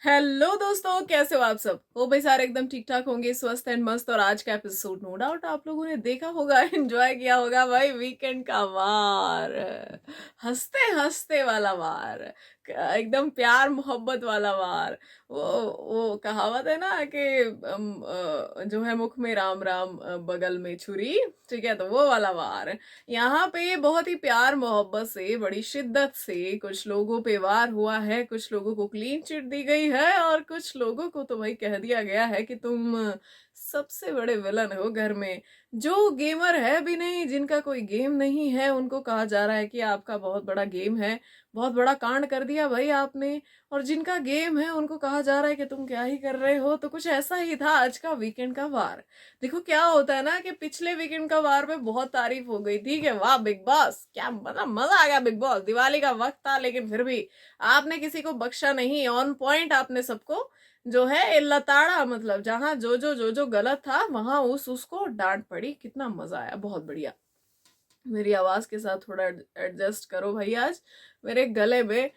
Hello दोस्तों, कैसे हो आप सब? हो भाई, सारे एकदम ठीक ठाक होंगे, स्वस्थ एंड मस्त। और आज का एपिसोड नो डाउट आप लोगों ने देखा होगा, एंजॉय किया होगा भाई। वीकेंड का वार, हंसते हंसते वाला वार, एकदम प्यार मोहब्बत वाला वार। वो कहावत है ना कि जो है मुख में राम राम, बगल में छुरी। ठीक है, तो वो वाला वार यहाँ पे बहुत ही प्यार मोहब्बत से, बड़ी शिद्दत से कुछ लोगों पे वार हुआ है। कुछ लोगों को क्लीन चिट दी गई है और कुछ लोगों को तो भाई कह दिया गया है कि तुम सबसे बड़े विलन हो घर में। जो गेमर है भी नहीं, जिनका कोई गेम नहीं है, उनको कहा जा रहा है कि आपका बहुत बड़ा गेम है, बहुत बड़ा कांड कर दिया भाई आपने। और जिनका गेम है उनको कहा जा रहा है कि तुम क्या ही कर रहे हो। तो कुछ ऐसा ही था आज का वीकेंड का वार। देखो क्या होता है ना कि पिछले वीकेंड का वार में बहुत तारीफ हो गई थी कि वाह बिग बॉस, क्या मतलब मजा आ गया बिग बॉस। दिवाली का वक्त था लेकिन फिर भी आपने किसी को बख्शा नहीं, ऑन पॉइंट आपने सबको जो है लताड़ा। मतलब जहां जो गलत था वहां उसको डांट पड़ी। कितना मजा आया, बहुत बढ़िया। मेरी आवाज के साथ थोड़ा एडजस्ट करो भाई, आज मेरे गले में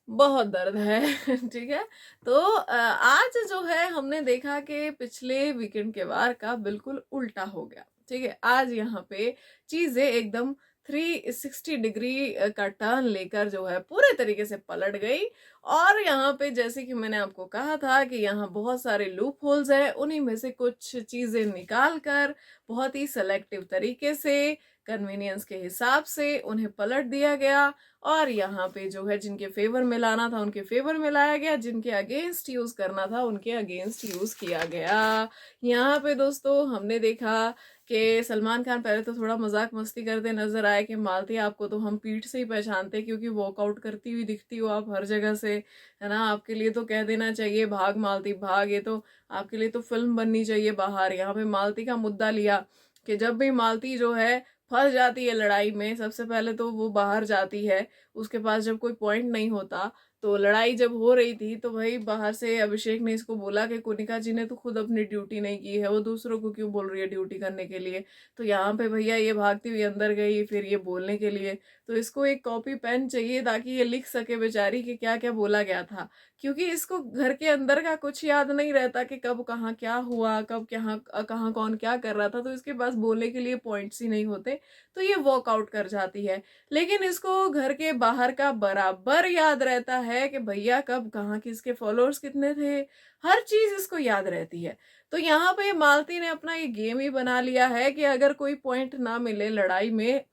बहुत दर्द है। ठीक है। तो आज जो है हमने देखा कि पिछले वीकेंड के वार का बिल्कुल उल्टा हो गया। ठीक है, आज यहाँ पे चीजें एकदम 360 डिग्री का टर्न लेकर जो है पूरे तरीके से पलट गई। और यहाँ पे जैसे कि मैंने आपको कहा था कि यहाँ बहुत सारे लूप होल्स हैं, उन्हीं में से कुछ चीजें निकाल कर बहुत ही सेलेक्टिव तरीके से, कन्वीनियंस के हिसाब से उन्हें पलट दिया गया। और यहाँ पे जो है जिनके फेवर में लाना था उनके फेवर में लाया गया, जिनके अगेंस्ट यूज करना था उनके अगेंस्ट यूज किया गया। यहाँ पे दोस्तों हमने देखा कि सलमान खान पहले तो थोड़ा मजाक मस्ती करते नजर आए कि मालती आपको तो हम पीठ से ही पहचानते क्योंकि वॉकआउट करती हुई दिखती हो आप हर जगह से, है ना। आपके लिए तो कह देना चाहिए भाग मालती भाग, ये तो आपके लिए तो फिल्म बननी चाहिए बाहर। यहाँ पे मालती का मुद्दा लिया कि जब भी मालती जो है फंस जाती है लड़ाई में, सबसे पहले तो वो बाहर जाती है। उसके पास जब कोई पॉइंट नहीं होता, तो लड़ाई जब हो रही थी तो भाई बाहर से अभिषेक ने इसको बोला कि कोनिका जी ने तो खुद अपनी ड्यूटी नहीं की है, वो दूसरों को क्यों बोल रही है ड्यूटी करने के लिए। तो यहाँ पे भैया ये भागती हुई अंदर गई फिर ये बोलने के लिए। तो इसको एक कॉपी पेन चाहिए ताकि ये लिख सके बेचारी कि क्या क्या बोला गया था, क्योंकि इसको घर के अंदर का कुछ याद नहीं रहता कि कब कहाँ क्या हुआ, कब कहाँ कहाँ कौन क्या कर रहा था। तो इसके पास बोलने के लिए पॉइंट्स ही नहीं होते, तो ये वॉकआउट कर जाती है। लेकिन इसको घर के बाहर का बराबर याद रहता है कि भैया कब कहाँ किसके फॉलोअर्स कितने थे, हर चीज इसको याद रहती है। तो यहाँ पे मालती ने अपना ये गेम ही बना लिया है कि अगर कोई पॉइंट ना मिले लड़ाई में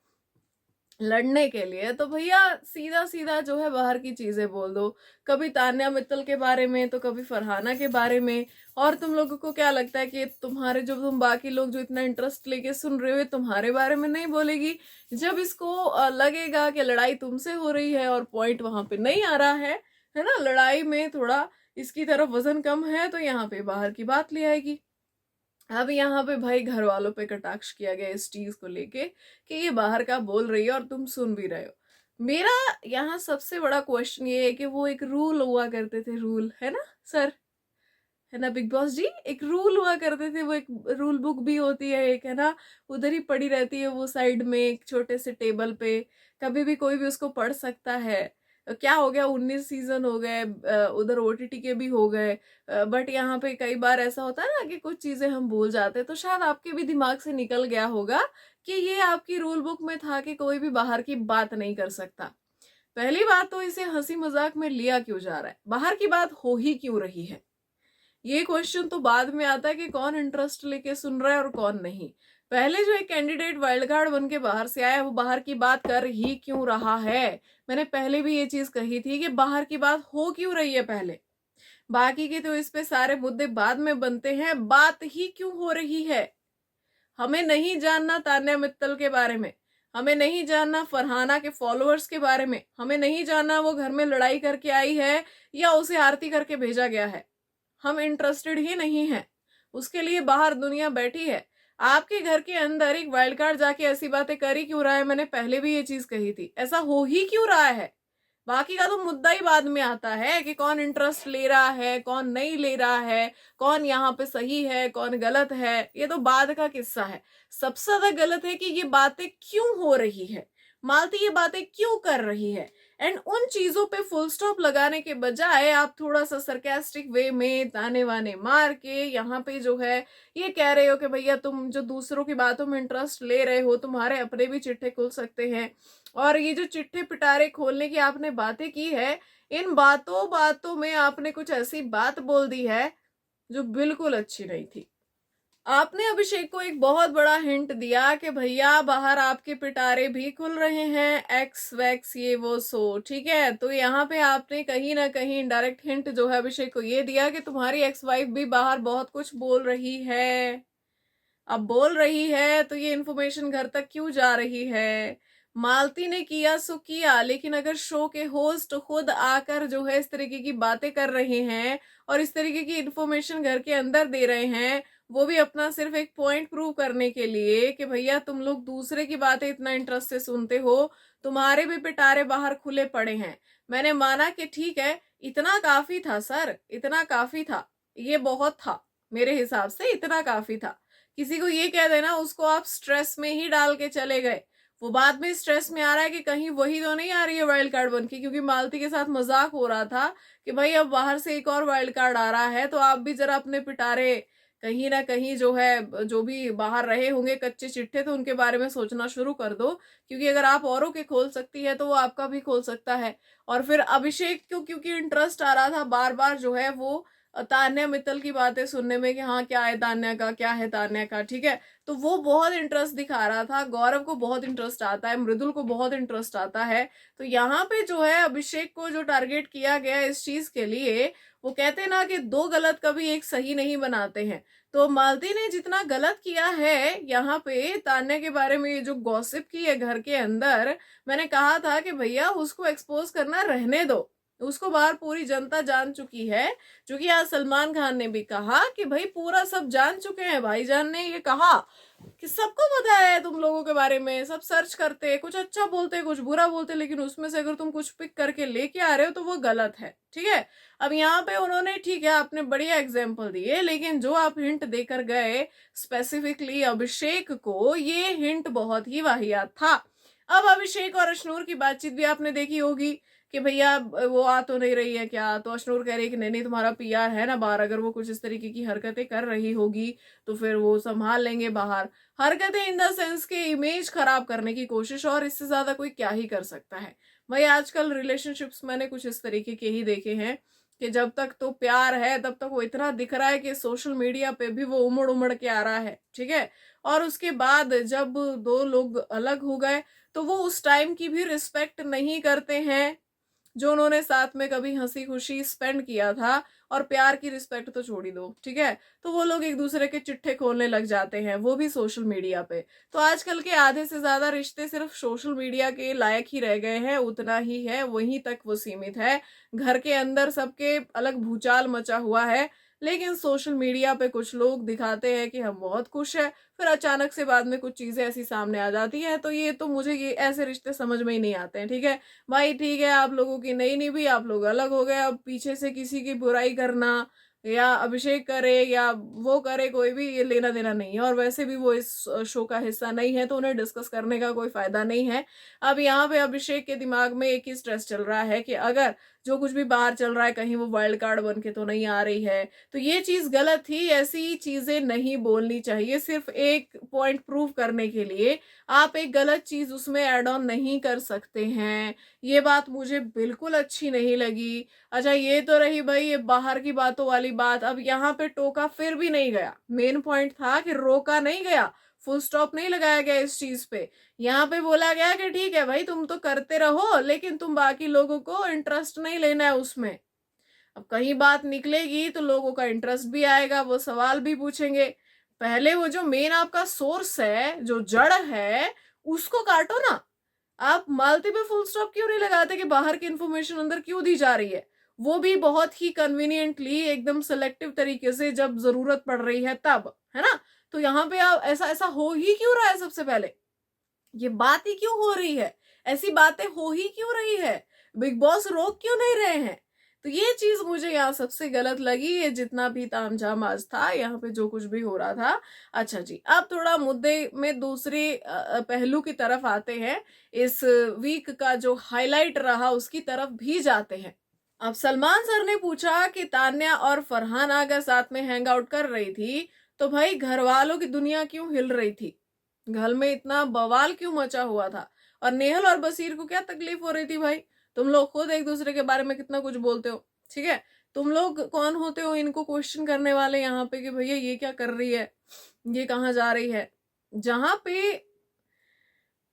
लड़ने के लिए, तो भैया सीधा सीधा जो है बाहर की चीजें बोल दो। कभी तान्या मित्तल के बारे में तो कभी फरहाना के बारे में। और तुम लोगों को क्या लगता है कि तुम्हारे जो तुम बाकी लोग जो इतना इंटरेस्ट लेके सुन रहे हो तुम्हारे बारे में नहीं बोलेगी? जब इसको लगेगा कि लड़ाई तुमसे हो रही है और पॉइंट वहां पे नहीं आ रहा है ना, लड़ाई में थोड़ा इसकी तरफ वजन कम है, तो यहाँ पे बाहर की बात ले आएगी। अब यहाँ पे भाई घर वालों पे कटाक्ष किया गया इस चीज को लेके कि ये बाहर का बोल रही है और तुम सुन भी रहे हो। मेरा यहाँ सबसे बड़ा क्वेश्चन ये है कि वो एक रूल हुआ करते थे, रूल है ना सर, है ना बिग बॉस जी, एक रूल हुआ करते थे। वो एक रूल बुक भी होती है एक, है ना, उधर ही पड़ी रहती है वो साइड में एक छोटे से टेबल पे, कभी भी कोई भी उसको पढ़ सकता है। क्या हो गया, 19 सीजन हो गए, उधर ओटीटी के भी हो गए। बट यहाँ पे कई बार ऐसा होता है ना कि कुछ चीजें हम भूल जाते हैं, तो शायद आपके भी दिमाग से निकल गया होगा कि ये आपकी रूल बुक में था कि कोई भी बाहर की बात नहीं कर सकता। पहली बात तो इसे हंसी मजाक में लिया क्यों जा रहा है, बाहर की बात हो ही क्यों रही है? ये क्वेश्चन तो बाद में आता है कि कौन इंटरेस्ट लेके सुन रहा है और कौन नहीं। पहले जो एक कैंडिडेट वाइल्ड कार्ड बन के बाहर से आया, वो बाहर की बात कर ही क्यों रहा है? मैंने पहले भी ये चीज कही थी कि बाहर की बात हो क्यों रही है पहले, बाकी के तो इस पे सारे मुद्दे बाद में बनते हैं, बात ही क्यों हो रही है? हमें नहीं जानना तान्या मित्तल के बारे में, हमें नहीं जानना फरहाना के फॉलोअर्स के बारे में, हमें नहीं जानना वो घर में लड़ाई करके आई है या उसे आरती करके भेजा गया है। हम इंटरेस्टेड ही नहीं है। उसके लिए बाहर दुनिया बैठी है। आपके घर के अंदर एक वाइल्ड कार्ड जाके ऐसी बातें कर ही क्यों रहा है? मैंने पहले भी ये चीज कही थी, ऐसा हो ही क्यों रहा है? बाकी का तो मुद्दा ही बाद में आता है कि कौन इंटरेस्ट ले रहा है कौन नहीं ले रहा है, कौन यहाँ पे सही है कौन गलत है, ये तो बाद का किस्सा है। सबसे ज्यादा गलत है कि ये बातें क्यों हो रही है, मालती ये बातें क्यों कर रही है। एंड उन चीजों पे फुल स्टॉप लगाने के बजाय आप थोड़ा सा सरकास्टिक वे में ताने वाने मार के यहाँ पे जो है ये कह रहे हो कि भैया तुम जो दूसरों की बातों में इंटरेस्ट ले रहे हो, तुम्हारे अपने भी चिट्ठे खुल सकते हैं। और ये जो चिट्ठे पिटारे खोलने की आपने बातें की है, इन बातों बातों में आपने कुछ ऐसी बात बोल दी है जो बिल्कुल अच्छी नहीं थी। आपने अभिषेक को एक बहुत बड़ा हिंट दिया कि भैया बाहर आपके पिटारे भी खुल रहे हैं, एक्स वैक्स ये वो सो, ठीक है। तो यहाँ पे आपने कहीं ना कहीं इनडायरेक्ट हिंट जो है अभिषेक को ये दिया कि तुम्हारी एक्स वाइफ भी बाहर बहुत कुछ बोल रही है। अब बोल रही है तो ये इन्फॉर्मेशन घर तक क्यों जा रही है? मालती ने किया सो किया, लेकिन अगर शो के होस्ट खुद आकर जो है इस तरीके की बातें कर रहे हैं और इस तरीके की इन्फॉर्मेशन घर के अंदर दे रहे हैं, वो भी अपना सिर्फ एक पॉइंट प्रूव करने के लिए कि भैया तुम लोग दूसरे की बातें इतना इंटरेस्ट से सुनते हो, तुम्हारे भी पिटारे बाहर खुले पड़े हैं। मैंने माना कि ठीक है, इतना काफी था सर, इतना काफी था, ये बहुत था, मेरे हिसाब से इतना काफी था। किसी को ये कह देना, उसको आप स्ट्रेस में ही डाल के चले गए। वो बाद में स्ट्रेस में आ रहा है कि कहीं वही तो नहीं आ रही है वाइल्ड कार्ड बन के, क्योंकि मालती के साथ मजाक हो रहा था कि भाई अब बाहर से एक और वाइल्ड कार्ड आ रहा है, तो आप भी जरा अपने पिटारे कहीं ना कहीं जो है, जो भी बाहर रहे होंगे कच्चे चिट्ठे, तो उनके बारे में सोचना शुरू कर दो, क्योंकि अगर आप औरों के खोल सकती है तो वो आपका भी खोल सकता है। और फिर अभिषेक को क्योंकि इंटरेस्ट आ रहा था बार बार जो है वो तान्या मित्तल की बातें सुनने में कि हाँ क्या है तान्या का, क्या है तान्या का, ठीक है, तो वो बहुत इंटरेस्ट दिखा रहा था। गौरव को बहुत इंटरेस्ट आता है, मृदुल को बहुत इंटरेस्ट आता है। तो यहाँ पे जो है अभिषेक को जो टारगेट किया गया इस चीज के लिए, वो कहते ना कि दो गलत कभी एक सही नहीं बनाते हैं। तो मालती ने जितना गलत किया है यहाँ पे तान्या के बारे में, ये जो गॉसिप की है घर के अंदर, मैंने कहा था कि भैया उसको एक्सपोज करना रहने दो, उसको बाहर पूरी जनता जान चुकी है। जो कि आज सलमान खान ने भी कहा कि भाई पूरा सब जान चुके हैं, भाईजान ने ये कहा कि सबको पता है तुम लोगों के बारे में, सब सर्च करते, कुछ अच्छा बोलते कुछ बुरा बोलते, लेकिन उसमें से अगर तुम कुछ पिक करके लेके आ रहे हो तो वो गलत है, ठीक है। अब यहाँ पे उन्होंने, ठीक है आपने बढ़िया एग्जाम्पल दिए, लेकिन जो आप हिंट देकर गए स्पेसिफिकली अभिषेक को, ये हिंट बहुत ही वाहियात था। अब अभिषेक और अशनूर की बातचीत भी आपने देखी होगी कि भैया वो आ तो नहीं रही है क्या, तो अशनूर कह रही है कि नहीं नहीं तुम्हारा पीआर है ना बाहर, अगर वो कुछ इस तरीके की हरकतें कर रही होगी तो फिर वो संभाल लेंगे बाहर। हरकतें इन द सेंस के इमेज खराब करने की कोशिश, और इससे ज्यादा कोई क्या ही कर सकता है भाई। आजकल रिलेशनशिप्स मैंने कुछ इस तरीके के ही देखे हैं कि जब तक तो प्यार है तब तक वो इतना दिख रहा है कि सोशल मीडिया पे भी वो उमड़ उमड़ के आ रहा है, ठीक है। और उसके बाद जब दो लोग अलग हो गए तो वो उस टाइम की भी रिस्पेक्ट नहीं करते हैं जो उन्होंने साथ में कभी हंसी खुशी स्पेंड किया था। और प्यार की रिस्पेक्ट तो छोड़ ही दो, ठीक है। तो वो लोग एक दूसरे के चिट्ठे खोलने लग जाते हैं, वो भी सोशल मीडिया पे। तो आजकल के आधे से ज्यादा रिश्ते सिर्फ सोशल मीडिया के लायक ही रह गए हैं, उतना ही है, वहीं तक वो सीमित है। घर के अंदर सबके अलग भूचाल मचा हुआ है, लेकिन सोशल मीडिया पे कुछ लोग दिखाते हैं कि हम बहुत खुश है, फिर अचानक से बाद में कुछ चीजें ऐसी सामने आ जाती है। तो ये तो मुझे ये ऐसे रिश्ते समझ में ही नहीं आते हैं, ठीक है भाई। ठीक है आप लोगों की नहीं निभी, आप लोग अलग हो गए, अब पीछे से किसी की बुराई करना या अभिषेक करे या वो करे, कोई भी ये लेना देना नहीं है। और वैसे भी वो इस शो का हिस्सा नहीं है तो उन्हें डिस्कस करने का कोई फायदा नहीं है। अब यहाँ पे अभिषेक के दिमाग में एक ही स्ट्रेस चल रहा है कि अगर जो कुछ भी बाहर चल रहा है कहीं वो वाइल्ड कार्ड बन के तो नहीं आ रही है। तो ये चीज गलत थी, ऐसी चीजें नहीं बोलनी चाहिए सिर्फ एक पॉइंट प्रूव करने के लिए। आप एक गलत चीज उसमें ऐड ऑन नहीं कर सकते हैं, ये बात मुझे बिल्कुल अच्छी नहीं लगी। अच्छा ये तो रही भाई ये बाहर की बातों वाली बात। अब यहाँ पे टोका फिर भी नहीं गया, मेन पॉइंट था कि रोका नहीं गया, फुल स्टॉप नहीं लगाया गया इस चीज पे। यहाँ पे बोला गया कि ठीक है भाई तुम तो करते रहो, लेकिन तुम बाकी लोगों को इंटरेस्ट नहीं लेना है उसमें। अब कहीं बात निकलेगी तो लोगों का इंटरेस्ट भी आएगा, वो सवाल भी पूछेंगे। पहले वो जो मेन आपका सोर्स है, जो जड़ है, उसको काटो ना। आप मालती पे फुल स्टॉप क्यों नहीं लगाते कि बाहर की इंफॉर्मेशन अंदर क्यों दी जा रही है, वो भी बहुत ही कन्वीनियंटली एकदम सिलेक्टिव तरीके से जब जरूरत पड़ रही है तब, है ना। तो यहाँ पे आप ऐसा ऐसा हो ही क्यों रहा है, सबसे पहले ये बात ही क्यों हो रही है, ऐसी बातें हो ही क्यों रही है, बिग बॉस रोक क्यों नहीं रहे हैं। तो ये चीज मुझे यहाँ सबसे गलत लगी, ये जितना भी तामझाम आज था यहाँ पे जो कुछ भी हो रहा था। अच्छा जी, अब थोड़ा मुद्दे में दूसरे पहलू की तरफ आते हैं, इस वीक का जो हाईलाइट रहा उसकी तरफ भी जाते हैं। अब सलमान सर ने पूछा कि तान्या और फरहाना अगर साथ में हैंग आउट कर रही थी तो भाई घर वालों की दुनिया क्यों हिल रही थी, घर में इतना बवाल क्यों मचा हुआ था, और नेहल और बसीर को क्या तकलीफ हो रही थी भाई? तुम लोग खुद एक दूसरे के बारे में कितना कुछ बोलते हो, ठीक है? तुम लोग कौन होते हो इनको क्वेश्चन करने वाले यहाँ पे कि भैया ये क्या कर रही है, ये कहाँ जा रही है? जहां पे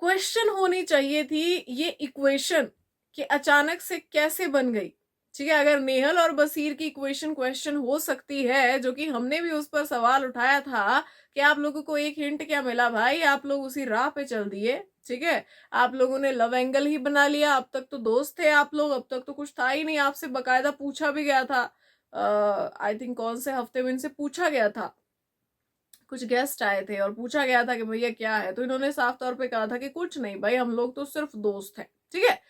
क्वेश्चन होनी चाहिए थी ये इक्वेशन कि अचानक से कैसे बन गई, ठीक है? अगर नेहल और बसीर की इक्वेशन क्वेश्चन हो सकती है, जो कि हमने भी उस पर सवाल उठाया था कि आप लोगों को एक हिंट क्या मिला भाई, आप लोग उसी राह पे चल दिए, ठीक है? आप लोगों ने लव एंगल ही बना लिया, अब तक तो दोस्त थे आप लोग, अब तक तो कुछ था ही नहीं, आपसे बकायदा पूछा भी गया था, आई थिंक कौन से हफ्ते में इनसे पूछा गया था, कुछ गेस्ट आए थे और पूछा गया था कि भैया क्या है, तो इन्होंने साफ तौर पे कहा था कि कुछ नहीं भाई, हम लोग तो सिर्फ दोस्त हैं, ठीक है?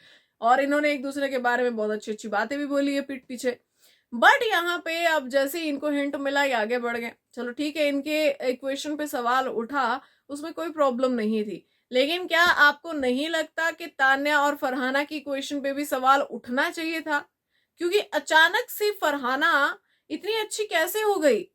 और इन्होंने एक दूसरे के बारे में बहुत अच्छी अच्छी बातें भी बोली है पीठ पीछे। बट यहाँ पे अब जैसे ही इनको हिंट मिला ये आगे बढ़ गए, चलो ठीक है, इनके इक्वेशन पे सवाल उठा, उसमें कोई प्रॉब्लम नहीं थी, लेकिन क्या आपको नहीं लगता कि तान्या और फरहाना की इक्वेशन पे भी सवाल उठना चाहिए था? क्योंकि अचानक से फरहाना इतनी अच्छी कैसे हो गई?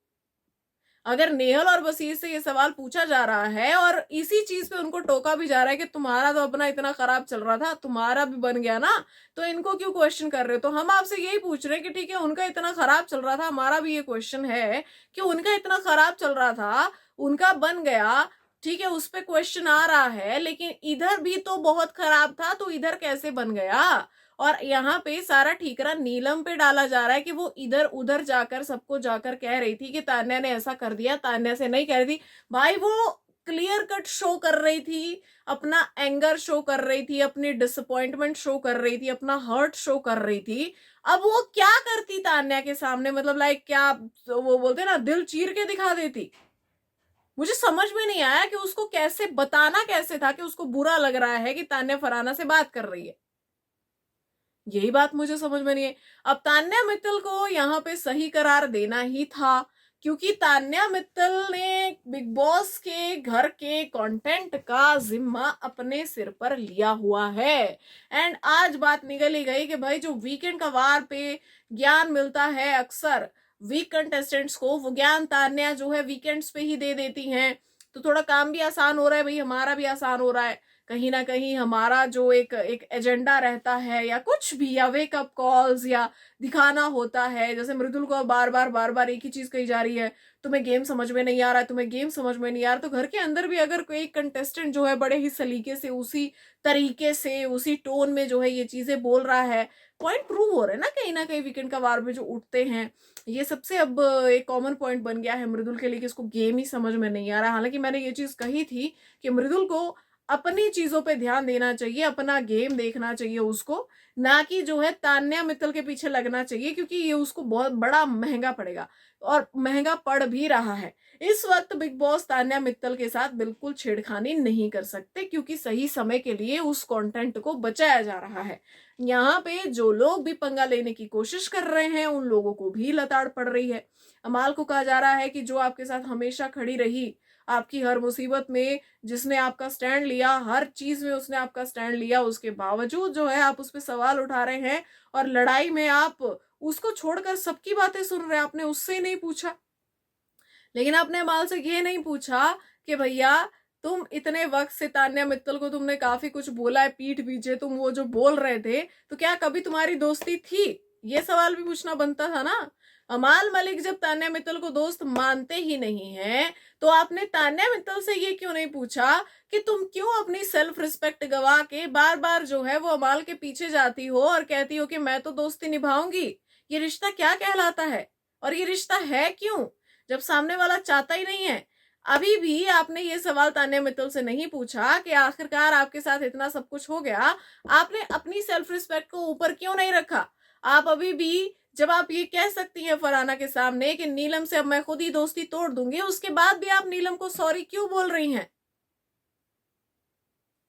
अगर नेहल और बसीर से ये सवाल पूछा जा रहा है और इसी चीज पे उनको टोका भी जा रहा है कि तुम्हारा तो अपना इतना खराब चल रहा था, तुम्हारा भी बन गया ना, तो इनको क्यों क्वेश्चन कर रहे हो? तो हम आपसे यही पूछ रहे हैं कि ठीक है, उनका इतना खराब चल रहा था, हमारा भी ये क्वेश्चन है कि उनका इतना खराब चल रहा था, उनका बन गया, ठीक है, उस पर क्वेश्चन आ रहा है, लेकिन इधर भी तो बहुत खराब था, तो इधर कैसे बन गया? और यहाँ पे सारा ठीकरा नीलम पे डाला जा रहा है कि वो इधर उधर जाकर सबको जाकर कह रही थी कि तान्या ने ऐसा कर दिया, तान्या से नहीं कह रही थी भाई, वो क्लियर कट शो कर रही थी, अपना एंगर शो कर रही थी, अपनी डिसअपॉइंटमेंट शो कर रही थी, अपना हर्ट शो कर रही थी। अब वो क्या करती तान्या के सामने, मतलब लाइक क्या वो बोलते ना, दिल चीर के दिखा देती? मुझे समझ में नहीं आया कि उसको कैसे बताना कैसे था कि उसको बुरा लग रहा है कि तान्या फरहाना से बात कर रही है, यही बात मुझे समझ में नहीं है। अब तान्या मित्तल को यहाँ पे सही करार देना ही था, क्योंकि तान्या मित्तल ने बिग बॉस के घर के कंटेंट का जिम्मा अपने सिर पर लिया हुआ है। एंड आज बात निकल ही गई कि भाई जो वीकेंड का वार पे ज्ञान मिलता है अक्सर वीक कंटेस्टेंट्स को, वो ज्ञान तान्या जो है वीकेंड्स पे ही दे देती हैं, तो थोड़ा काम भी आसान हो रहा है भाई, हमारा भी आसान हो रहा है, कहीं ना कहीं हमारा जो एक एक एजेंडा रहता है या कुछ भी, या वेकअप कॉल्स या दिखाना होता है, जैसे मृदुल को बार बार एक ही चीज कही जा रही है, तुम्हें गेम समझ में नहीं आ रहा है, तुम्हें गेम समझ में नहीं आ रहा, तो घर के अंदर भी अगर कोई कंटेस्टेंट जो है बड़े ही सलीके से उसी तरीके से उसी टोन में जो है ये चीजें बोल रहा है, पॉइंट प्रूव हो रहा है ना कहीं वीकेंड का वार में जो उठते हैं, ये सबसे अब एक कॉमन पॉइंट बन गया है मृदुल के लिए कि इसको गेम ही समझ में नहीं आ रहा। हालांकि मैंने ये चीज कही थी कि मृदुल को अपनी चीजों पे ध्यान देना चाहिए, अपना गेम देखना चाहिए उसको, ना कि जो है तान्या मित्तल के पीछे लगना चाहिए, क्योंकि ये उसको बहुत बड़ा महंगा पड़ेगा और महंगा पड़ भी रहा है। इस वक्त बिग बॉस तान्या मित्तल के साथ बिल्कुल छेड़खानी नहीं कर सकते, क्योंकि सही समय के लिए उस कंटेंट को बचाया जा रहा है। यहाँ पे जो लोग भी पंगा लेने की कोशिश कर रहे हैं उन लोगों को भी लताड़ पड़ रही है। अमाल को कहा जा रहा है कि जो आपके साथ हमेशा खड़ी रही, आपकी हर मुसीबत में जिसने आपका स्टैंड लिया, हर चीज में उसने आपका स्टैंड लिया, उसके बावजूद जो है आप उस पर सवाल उठा रहे हैं और लड़ाई में आप उसको छोड़कर सबकी बातें सुन रहे हैं, आपने उससे ही नहीं पूछा। लेकिन आपने अमाल से ये नहीं पूछा कि भैया तुम इतने वक्त से तान्या मित्तल को तुमने काफी कुछ बोला है पीठ पीछे, तुम वो जो बोल रहे थे, तो क्या कभी तुम्हारी दोस्ती थी? ये सवाल भी पूछना बनता था ना। अमाल मलिक जब तान्या मित्तल को दोस्त मानते ही नहीं है, तो आपने तान्या मित्तल से ये क्यों नहीं पूछा कि तुम क्यों अपनी सेल्फ रिस्पेक्ट गवा के बार बार जो है वो अमाल के पीछे जाती हो और कहती हो कि मैं तो दोस्ती निभाऊंगी? ये रिश्ता क्या कहलाता है? और ये रिश्ता है क्यों जब सामने वाला चाहता ही नहीं है? अभी भी आपने ये सवाल तान्या मित्तल से नहीं पूछा कि आखिरकार आपके साथ इतना सब कुछ हो गया, आपने अपनी सेल्फ रिस्पेक्ट को ऊपर क्यों नहीं रखा? आप अभी भी, जब आप ये कह सकती हैं फरहाना के सामने कि नीलम से अब मैं खुद ही दोस्ती तोड़ दूंगी, उसके बाद भी आप नीलम को सॉरी क्यों बोल रही हैं?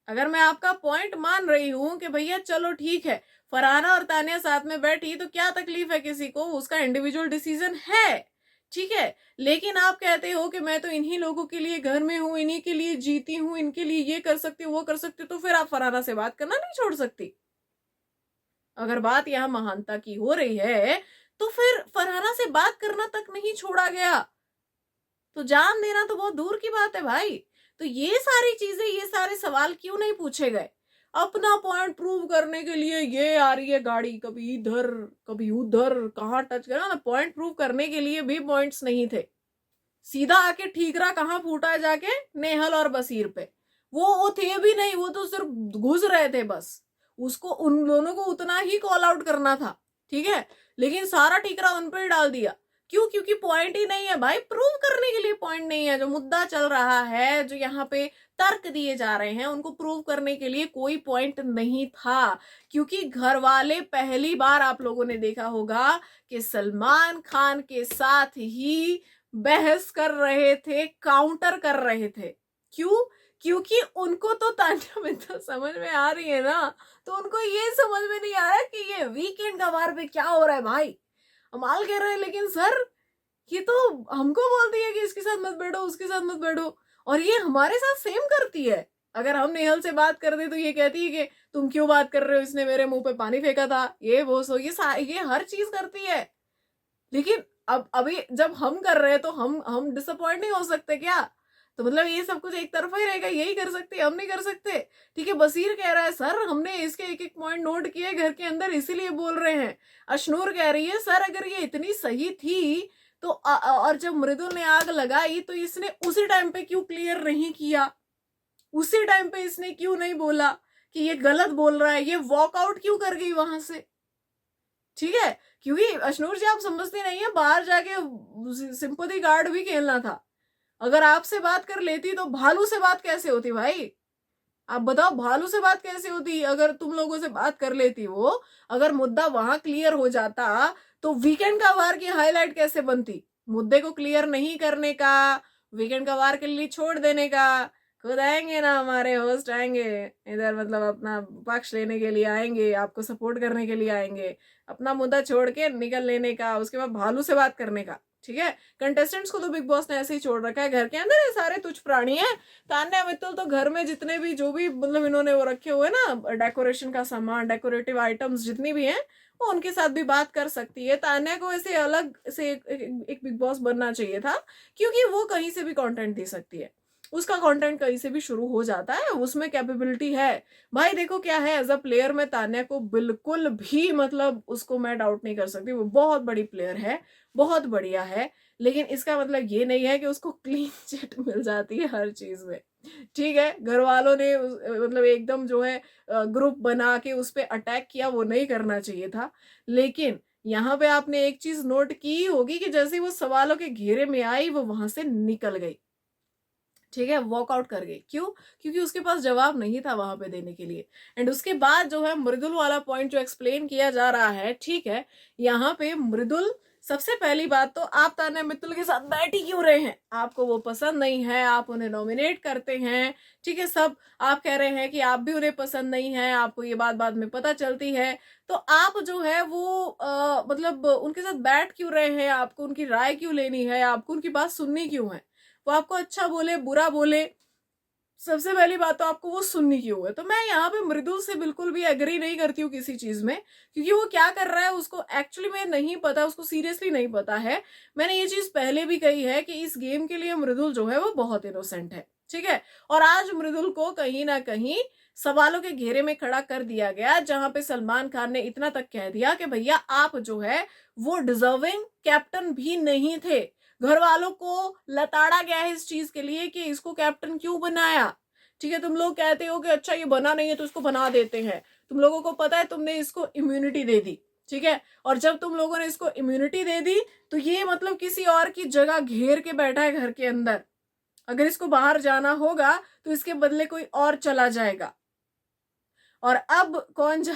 अगर मैं आपका पॉइंट मान रही हूं कि भैया चलो ठीक है, फरहाना और तानिया साथ में बैठी तो क्या तकलीफ है किसी को, उसका इंडिविजुअल डिसीजन है, ठीक है। लेकिन आप कहते हो कि मैं तो इन्हीं लोगों के लिए घर में हूं, इन्हीं के लिए जीती हूं, इनके लिए ये कर सकती हूँ वो कर सकती हूँ, तो फिर आप फरहाना से बात करना नहीं छोड़ सकती। अगर बात यहाँ महानता की हो रही है तो फिर फरहाना से बात करना तक नहीं छोड़ा गया, तो जान देना तो बहुत दूर की बात है भाई। तो ये सारी चीजें, ये सारे सवाल क्यों नहीं पूछे गए? अपना पॉइंट प्रूव करने के लिए ये आ रही है गाड़ी, कभी इधर कभी उधर, कहाँ टच करा ना, पॉइंट प्रूव करने के लिए भी पॉइंट्स नहीं थे। सीधा आके ठीकरा कहाँ फूटा है जाके, नेहल और बसीर पे। वो थे भी नहीं, वो तो सिर्फ घुस रहे थे बस, उसको उन दोनों को उतना ही कॉल आउट करना था, ठीक है। लेकिन सारा ठीकरा उन पर ही डाल दिया। क्यों? क्योंकि पॉइंट ही नहीं है भाई, प्रूव करने के लिए पॉइंट नहीं है। जो मुद्दा चल रहा है, जो यहाँ पे तर्क दिए जा रहे हैं, उनको प्रूव करने के लिए कोई पॉइंट नहीं था। क्योंकि घर वाले पहली बार आप लोगों ने देखा होगा कि सलमान खान के साथ ही बहस कर रहे थे, काउंटर कर रहे थे। क्यों? क्योंकि उनको तो तान्या मित्तल समझ में आ रही है ना, तो उनको ये समझ में नहीं आ रहा कि ये वीकेंड का वार पे क्या हो रहा है भाई। अमाल कह रहे हैं लेकिन सर ये तो हमको बोलती है कि इसके साथ मत बैठो, उसके साथ मत बैठो, और ये हमारे साथ सेम करती है। अगर हम नेहल से बात कर दे तो ये कहती है कि तुम क्यों बात कर रहे हो, इसने मेरे मुंह पे पानी फेंका था, ये वो सो, ये हर चीज करती है। लेकिन अब अभी जब हम कर रहे हैं तो हम डिसअपॉइंट नहीं हो सकते क्या? तो मतलब ये सब कुछ एक तरफा ही रहेगा, यही कर सकते, हम नहीं कर सकते। ठीक है, बसीर कह रहा है सर हमने इसके एक एक पॉइंट नोट किए घर के अंदर, इसीलिए बोल रहे हैं। अशनूर कह रही है सर अगर ये इतनी सही थी तो और जब मृदुल ने आग लगाई तो इसने उसी टाइम पे क्यों क्लियर नहीं किया, उसी टाइम पे इसने क्यों नहीं बोला कि ये गलत बोल रहा है, ये वॉकआउट क्यों कर गई वहां से? ठीक है, क्योंकि अशनूर जी आप समझते नहीं है, बाहर जाके सिंपैथी कार्ड भी खेलना था। अगर आपसे बात कर लेती तो भालू से बात कैसे होती भाई? आप बताओ भालू से बात कैसे होती? अगर तुम लोगों से बात कर लेती वो, अगर मुद्दा वहां क्लियर हो जाता तो वीकेंड का वार की हाईलाइट कैसे बनती? मुद्दे को क्लियर नहीं करने का, वीकेंड का वार के लिए छोड़ देने का। खुद आएंगे ना हमारे होस्ट, आएंगे इधर, मतलब अपना पक्ष लेने के लिए आएंगे, आपको सपोर्ट करने के लिए आएंगे, अपना मुद्दा छोड़ के निकल लेने का, उसके बाद भालू से बात करने का। ठीक है, कंटेस्टेंट्स को तो बिग बॉस ने ऐसे ही छोड़ रखा है, घर के अंदर ये सारे तुच्छ प्राणी हैं। तान्या मित्तल तो घर में जितने भी जो भी मतलब इन्होंने वो रखे हुए ना डेकोरेशन का सामान, डेकोरेटिव आइटम्स जितनी भी हैं, वो उनके साथ भी बात कर सकती है। तान्या को ऐसे अलग से एक बिग बॉस बनना चाहिए था, क्योंकि वो कहीं से भी कंटेंट दे सकती है, उसका कंटेंट कहीं से भी शुरू हो जाता है, उसमें कैपेबिलिटी है। भाई देखो क्या है, एज अ प्लेयर में तान्या को बिल्कुल भी मतलब उसको मैं डाउट नहीं कर सकती, वो बहुत बड़ी प्लेयर है, बहुत बढ़िया है। लेकिन इसका मतलब ये नहीं है कि उसको क्लीन चिट मिल जाती है हर चीज में। ठीक है, घर वालों ने मतलब एकदम जो है ग्रुप बना के उस पर अटैक किया, वो नहीं करना चाहिए था। लेकिन यहाँ पे आपने एक चीज नोट की होगी कि जैसे वो सवालों के घेरे में आई वो वहां से निकल गई, ठीक है, वॉकआउट कर गई। क्यों? क्योंकि उसके पास जवाब नहीं था वहां पे देने के लिए। एंड उसके बाद जो है मृदुल वाला पॉइंट जो एक्सप्लेन किया जा रहा है, ठीक है, यहाँ पे मृदुल, सबसे पहली बात तो आप तान्या मित्तल के साथ बैठ ही क्यों रहे हैं? आपको वो पसंद नहीं है, आप उन्हें नॉमिनेट करते हैं, ठीक है, सब आप कह रहे हैं कि आप भी उन्हें पसंद नहीं है, आपको ये बात बाद में पता चलती है, तो आप जो है वो मतलब उनके साथ बैठ क्यों रहे हैं? आपको उनकी राय क्यों लेनी है? आपको उनकी बात सुननी क्यों है? वो आपको अच्छा बोले बुरा बोले, सबसे पहली बात तो आपको वो सुननी क्यों है? तो मैं यहाँ पे मृदुल से बिल्कुल भी एग्री नहीं करती हूँ किसी चीज में, क्योंकि वो क्या कर रहा है उसको एक्चुअली में नहीं पता, उसको सीरियसली नहीं पता है। मैंने ये चीज पहले भी कही है कि इस गेम के लिए मृदुल जो है वो बहुत इनोसेंट है, ठीक है। और आज मृदुल को कहीं ना कहीं सवालों के घेरे में खड़ा कर दिया गया, जहां पे सलमान खान ने इतना तक कह दिया कि भैया आप जो है वो डिजर्विंग कैप्टन भी नहीं थे। घर वालों को लताड़ा गया है इस चीज के लिए कि इसको कैप्टन क्यों बनाया। ठीक है, तुम लोग कहते हो कि अच्छा ये बना नहीं है तो इसको बना देते हैं, तुम लोगों को पता है तुमने इसको इम्यूनिटी दे दी, ठीक है, और जब तुम लोगों ने इसको इम्यूनिटी दे दी तो ये मतलब किसी और की जगह घेर के बैठा है घर के अंदर। अगर इसको बाहर जाना होगा तो इसके बदले कोई और चला जाएगा। और अब कौन जा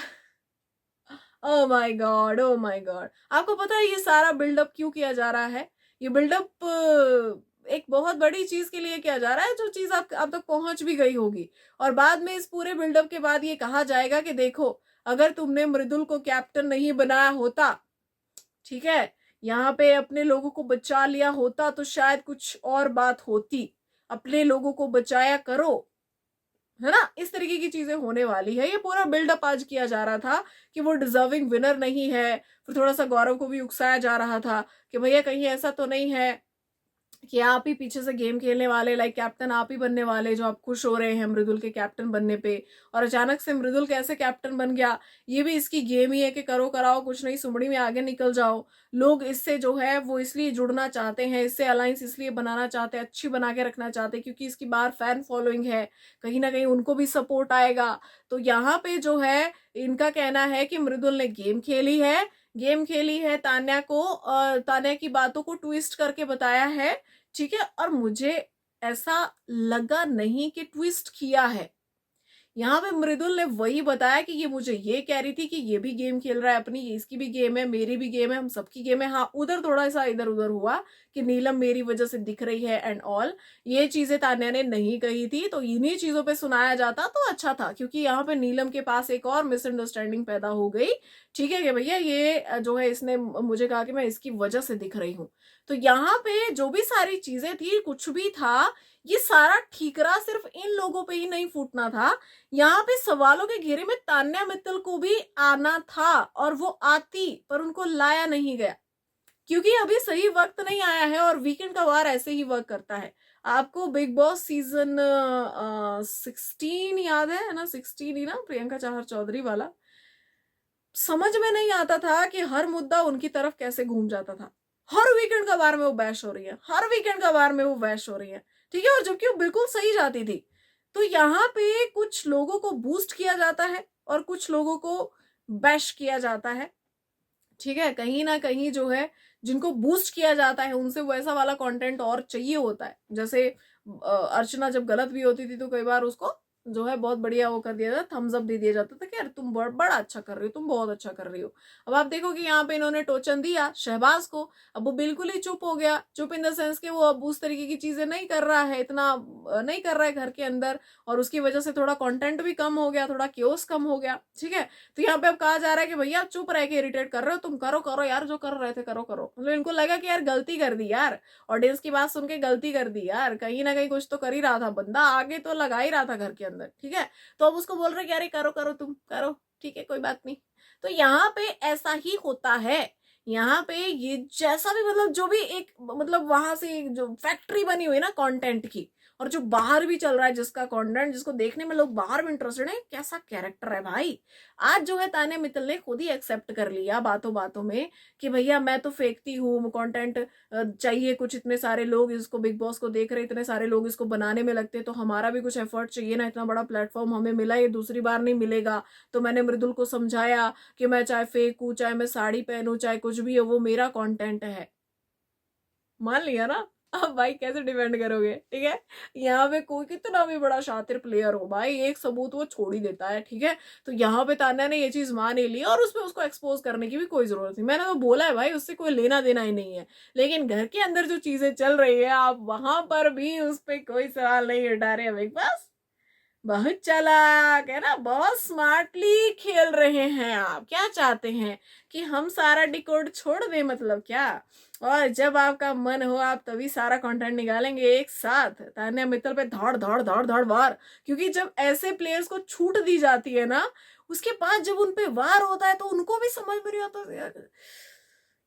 oh my God, oh my God, आपको पता है ये सारा बिल्डअप क्यों किया जा रहा है? ये बिल्डअप एक बहुत बड़ी चीज के लिए किया जा रहा है, जो चीज आप तक पहुंच भी गई होगी, और बाद में इस पूरे बिल्डअप के बाद ये कहा जाएगा कि देखो अगर तुमने मृदुल को कैप्टन नहीं बनाया होता, ठीक है, यहाँ पे अपने लोगों को बचा लिया होता तो शायद कुछ और बात होती। अपने लोगों को बचाया करो, है ना। इस तरीके की चीजें होने वाली है। ये पूरा बिल्डअप आज किया जा रहा था कि वो डिजर्विंग विनर नहीं है। फिर थोड़ा सा गौरव को भी उकसाया जा रहा था कि भैया कहीं ऐसा तो नहीं है कि आप ही पीछे से गेम खेलने वाले, लाइक कैप्टन आप ही बनने वाले, जो आप खुश हो रहे हैं मृदुल के कैप्टन बनने पे। और अचानक से मृदुल कैसे कैप्टन बन गया, ये भी इसकी गेम ही है कि करो कराओ कुछ नहीं, सुमड़ी में आगे निकल जाओ। लोग इससे जो है वो इसलिए जुड़ना चाहते हैं, इससे अलायंस इसलिए बनाना चाहते हैं, अच्छी बना के रखना चाहते हैं, क्योंकि इसकी बाहर फैन फॉलोइंग है, कहीं ना कहीं उनको भी सपोर्ट आएगा। तो यहाँ पे जो है इनका कहना है कि मृदुल ने गेम खेली है, तान्या की बातों को ट्विस्ट करके बताया है, ठीक है। और मुझे ऐसा लगा नहीं कि ट्विस्ट किया है। यहाँ पे मृदुल ने वही बताया कि ये मुझे ये कह रही थी कि ये भी गेम खेल रहा है अपनी, ये इसकी भी गेम है, मेरी भी गेम है, हम सबकी गेम है। हाँ, उधर थोड़ा सा इधर उधर हुआ कि नीलम मेरी वजह से दिख रही है एंड ऑल, ये चीजें तान्या ने नहीं कही थी। तो इन्हीं चीजों पे सुनाया जाता तो अच्छा था, क्योंकि यहाँ पे नीलम के पास एक और मिसअंडरस्टैंडिंग पैदा हो गई, ठीक है, कि भैया ये जो है इसने मुझे कहा कि मैं इसकी वजह से दिख रही हूँ। तो यहाँ पे जो भी सारी चीजें थी, कुछ भी था, ये सारा ठीकरा सिर्फ इन लोगों पे ही नहीं फूटना था। यहाँ पे सवालों के घेरे में तान्या मित्तल को भी आना था, और वो आती, पर उनको लाया नहीं गया, क्योंकि अभी सही वक्त नहीं आया है। और वीकेंड का वार ऐसे ही वर्क करता है। आपको बिग बॉस सीजन 16 याद है ना, 16 ही ना, प्रियंका चाहर चौधरी वाला। समझ में नहीं आता था कि हर मुद्दा उनकी तरफ कैसे घूम जाता था। हर वीकेंड का वार में वो बैश हो रही है, हर वीकेंड का वार में वो बैश हो रही है, ठीक है, और जबकि वो बिल्कुल सही जाती थी। तो यहाँ पे कुछ लोगों को बूस्ट किया जाता है और कुछ लोगों को बैश किया जाता है, ठीक है। कहीं ना कहीं जो है जिनको बूस्ट किया जाता है उनसे वैसा वाला कंटेंट और चाहिए होता है। जैसे अर्चना जब गलत भी होती थी तो कई बार उसको जो है बहुत बढ़िया वो कर दिया जाता, थम्स अप दे दिया जाता था कि यार तुम बड़ा अच्छा कर रही हो, तुम बहुत अच्छा कर रही हो। अब आप देखो कि यहाँ पे इन्होंने टोचन दिया शहबाज को, अब वो बिल्कुल ही चुप हो गया। चुप इन द सेंस कि वो अब उस तरीके की चीजें नहीं कर रहा है, इतना नहीं कर रहा है घर के अंदर, और उसकी वजह से थोड़ा कंटेंट भी कम हो गया, थोड़ा क्योस कम हो गया, ठीक है। तो यहाँ पे अब कहा जा रहा है कि भैया चुप रह के इरिटेट कर रहे हो, तुम करो करो यार, जो कर रहे थे करो करो। मतलब इनको लगा कि यार गलती कर दी यार, ऑडियंस की बात सुन के गलती कर दी यार, कहीं ना कहीं कुछ तो कर ही रहा था बंदा, आगे तो लगा ही रहा था घर के अंदर, ठीक है। तो अब उसको बोल रहे कि अरे करो करो तुम करो, ठीक है, कोई बात नहीं। तो यहाँ पे ऐसा ही होता है। यहाँ पे ये जैसा भी मतलब जो भी एक मतलब वहां से जो फैक्ट्री बनी हुई ना कंटेंट की, और जो बाहर भी चल रहा है जिसका कंटेंट, जिसको देखने में लोग बाहर भी इंटरेस्टेड है, कैसा कैरेक्टर है भाई। आज जो है तान्या मित्तल ने खुद ही एक्सेप्ट कर लिया बातों बातों में कि भैया मैं तो फेंकती हूँ कंटेंट, चाहिए कुछ, इतने सारे लोग इसको बिग बॉस को देख रहे, इतने सारे लोग इसको बनाने में लगते, तो हमारा भी कुछ एफर्ट चाहिए ना, इतना बड़ा प्लेटफॉर्म हमें मिला, ये दूसरी बार नहीं मिलेगा। तो मैंने मृदुल को समझाया कि मैं चाहे फेक हूँ, चाहे मैं साड़ी पहनूं, चाहे कुछ भी हो, वो मेरा कंटेंट है। मान लिया ना। अब भाई कैसे डिफेंड करोगे, ठीक है। यहाँ पे कोई कितना भी बड़ा शातिर प्लेयर हो भाई, एक सबूत वो छोड़ ही देता है, ठीक है। तो यहाँ पे तान्या ने ये चीज मान ही ली, और उसपे उसको एक्सपोज करने की भी कोई जरूरत नहीं। मैंने तो बोला है भाई, उससे कोई लेना देना ही नहीं है। लेकिन घर के अंदर जो चीजें चल रही है, आप वहां पर भी उस पर कोई सवाल नहीं उठा रहे बिग बॉस। बहुत चालाक है ना, बहुत स्मार्टली खेल रहे हैं। आप क्या चाहते हैं कि हम सारा डिकोड छोड़ दें, मतलब क्या। और जब आपका मन हो आप तभी सारा कंटेंट निकालेंगे एक साथ। तान्या मित्तल पे धड़ धड़ धड़ धड़ वार, क्योंकि जब ऐसे प्लेयर्स को छूट दी जाती है ना, उसके बाद जब उनपे वार होता है तो उनको भी समझ में नहीं आता यार,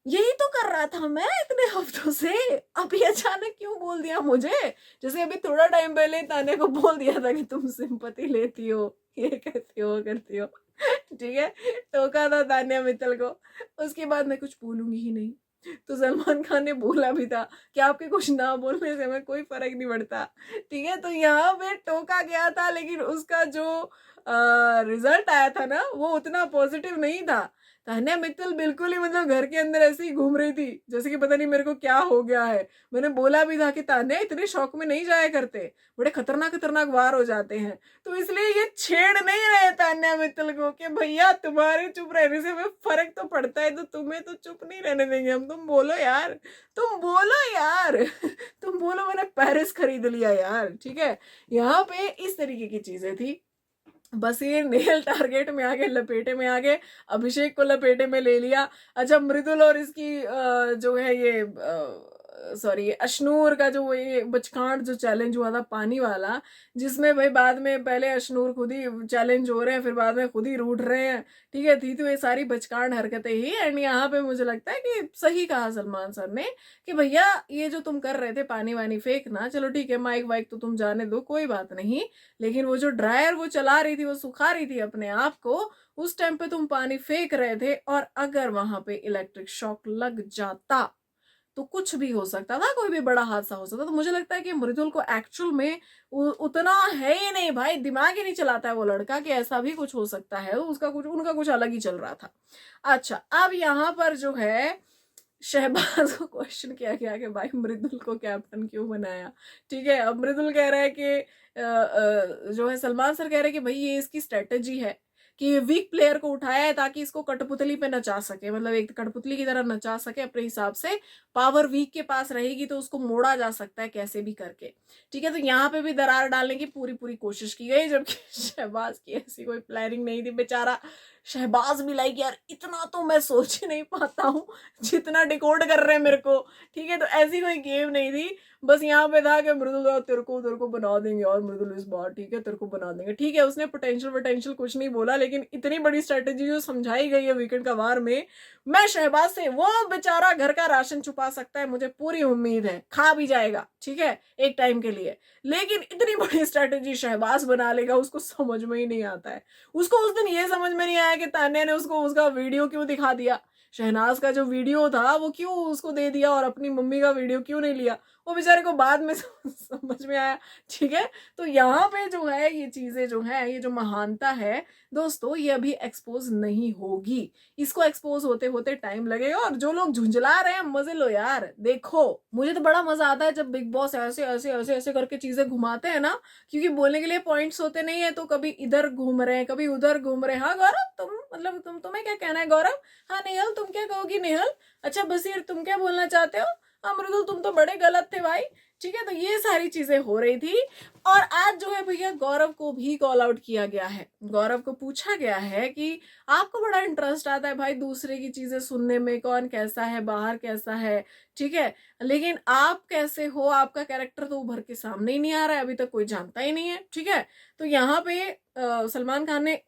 यही तो कर रहा था मैं इतने हफ्तों से, अभी अचानक क्यों बोल दिया मुझे। जैसे अभी थोड़ा टाइम पहले तान्या को बोल दिया था कि तुम सिंपैथी लेती हो, ये करती हो, वो करती हो, ठीक है, टोका था तान्या मित्तल को। उसके बाद मैं कुछ बोलूंगी ही नहीं। तो सलमान खान ने बोला भी था कि आपके कुछ ना बोलने से हमें कोई फर्क नहीं पड़ता, ठीक है। तो यहाँ पे टोका गया था, लेकिन उसका जो रिजल्ट आया था ना, वो उतना पॉजिटिव नहीं था। तान्या मित्तल बिल्कुल ही मतलब घर के अंदर ऐसे ही घूम रही थी जैसे कि पता नहीं मेरे को क्या हो गया है। मैंने बोला भी था कि तान्या इतने शौक में नहीं जाया करते, बड़े खतरनाक खतरनाक वार हो जाते हैं। तो इसलिए ये छेड़ नहीं रहे तान्या मित्तल को कि भैया तुम्हारे चुप रहने से हमें फर्क तो पड़ता है, तो तुम्हें तो चुप नहीं रहने देंगे हम, तुम बोलो यार, तुम बोलो यार, तुम बोलो मैंने पेरिस खरीद लिया यार, ठीक है। यहाँ पे इस तरीके की चीजें थी। बसीर नेल टारगेट में आ गए, लपेटे में आ गए, अभिषेक को लपेटे में ले लिया। अच्छा, मृदुल और इसकी जो है ये सॉरी अशनूर का जो ये बचकांड जो चैलेंज हुआ था पानी वाला, जिसमें भाई बाद में पहले अशनूर खुद ही चैलेंज हो रहे हैं, फिर बाद में खुद ही रूठ रहे हैं, ठीक है, थी तो ये सारी बचकांड हरकतें ही। एंड यहाँ पे मुझे लगता है कि सही कहा सलमान सर ने कि भैया ये जो तुम कर रहे थे पानी वानी फेंकना, चलो ठीक है, माइक वाइक तो तुम जाने दो, कोई बात नहीं, लेकिन वो जो ड्रायर वो चला रही थी, वो सुखा रही थी अपने आप को, उस टाइम पे तुम पानी फेंक रहे थे, और अगर वहां पे इलेक्ट्रिक शॉक लग जाता तो कुछ भी हो सकता था, कोई भी बड़ा हादसा हो सकता। तो मुझे लगता है कि मृदुल को एक्चुअल में उतना है ही नहीं भाई, दिमाग ही नहीं चलाता है वो लड़का कि ऐसा भी कुछ हो सकता है, उसका कुछ उनका कुछ अलग ही चल रहा था। अच्छा, अब यहाँ पर जो है शहबाज को क्वेश्चन किया गया कि भाई मृदुल को कैप्टन क्यों बनाया, ठीक है। अब मृदुल कह रहा है कि जो है सलमान सर कह रहे हैं कि भाई ये इसकी स्ट्रेटेजी है कि वीक प्लेयर को उठाया है ताकि इसको कठपुतली पे नचा सके, मतलब एक कठपुतली की तरह नचा सके अपने हिसाब से, पावर वीक के पास रहेगी तो उसको मोड़ा जा सकता है कैसे भी करके, ठीक है। तो यहाँ पे भी दरार डालने की पूरी पूरी कोशिश की गई, जबकि शहबाज की ऐसी कोई प्लानिंग नहीं थी। बेचारा शहबाज भी लाइक यार इतना तो मैं सोच ही नहीं पाता हूँ जितना डिकोड कर रहे हैं मेरे को, ठीक है। तो ऐसी कोई गेम नहीं थी, बस यहाँ पे था कि मृदुल तेरे को बना देंगे, और मृदुल इस बार ठीक है तेरे को बना देंगे, ठीक है। उसने पोटेंशियल कुछ नहीं बोला, लेकिन इतनी बड़ी स्ट्रेटेजी जो समझाई गई है वीकेंड का वार में, मैं शहबाज से, वो बेचारा घर का राशन छुपा सकता है, मुझे पूरी उम्मीद है खा भी जाएगा, ठीक है, एक टाइम के लिए, लेकिन इतनी बड़ी स्ट्रेटेजी शहबाज बना लेगा उसको समझ में ही नहीं आता है। उसको उस दिन ये समझ में नहीं आया कि तान्या ने उसको उसका वीडियो क्यों दिखा दिया, शहनाज का जो वीडियो था वो क्यों उसको दे दिया, और अपनी मम्मी का वीडियो क्यों नहीं लिया, वो बेचारे को बाद में समझ में आया, ठीक है। तो यहाँ पे जो है ये चीजें जो है, ये जो महानता है दोस्तों, ये अभी एक्सपोज नहीं होगी, इसको एक्सपोज होते होते टाइम लगेगा। और जो लोग झुंझला रहे हैं, मजे लो यार, देखो मुझे तो बड़ा मजा आता है जब बिग बॉस ऐसे ऐसे ऐसे ऐसे करके चीजें घुमाते हैं ना, क्योंकि बोलने के लिए पॉइंट्स होते नहीं है, तो कभी इधर घूम रहे हैं, कभी उधर घूम रहे हैं। हाँ गौरव, तुम मतलब तुम्हें क्या कहना है गौरव? हाँ नेहल, तुम क्या कहोगी नेहल? अच्छा बसीर, तुम क्या बोलना चाहते हो? हाँ मृदुल, तुम तो बड़े गलत थे भाई, ठीक है। तो ये सारी चीजें हो रही थी, और आज जो है भैया गौरव को भी कॉल आउट किया गया है। गौरव को पूछा गया है कि आपको बड़ा इंटरेस्ट आता है भाई दूसरे की चीजें सुनने में, कौन कैसा है, बाहर कैसा है, ठीक है, लेकिन आप कैसे हो, आपका कैरेक्टर तो उभर के सामने ही नहीं आ रहा है, अभी तक कोई जानता ही नहीं है, ठीक है। तो यहाँ पे सलमान खान ने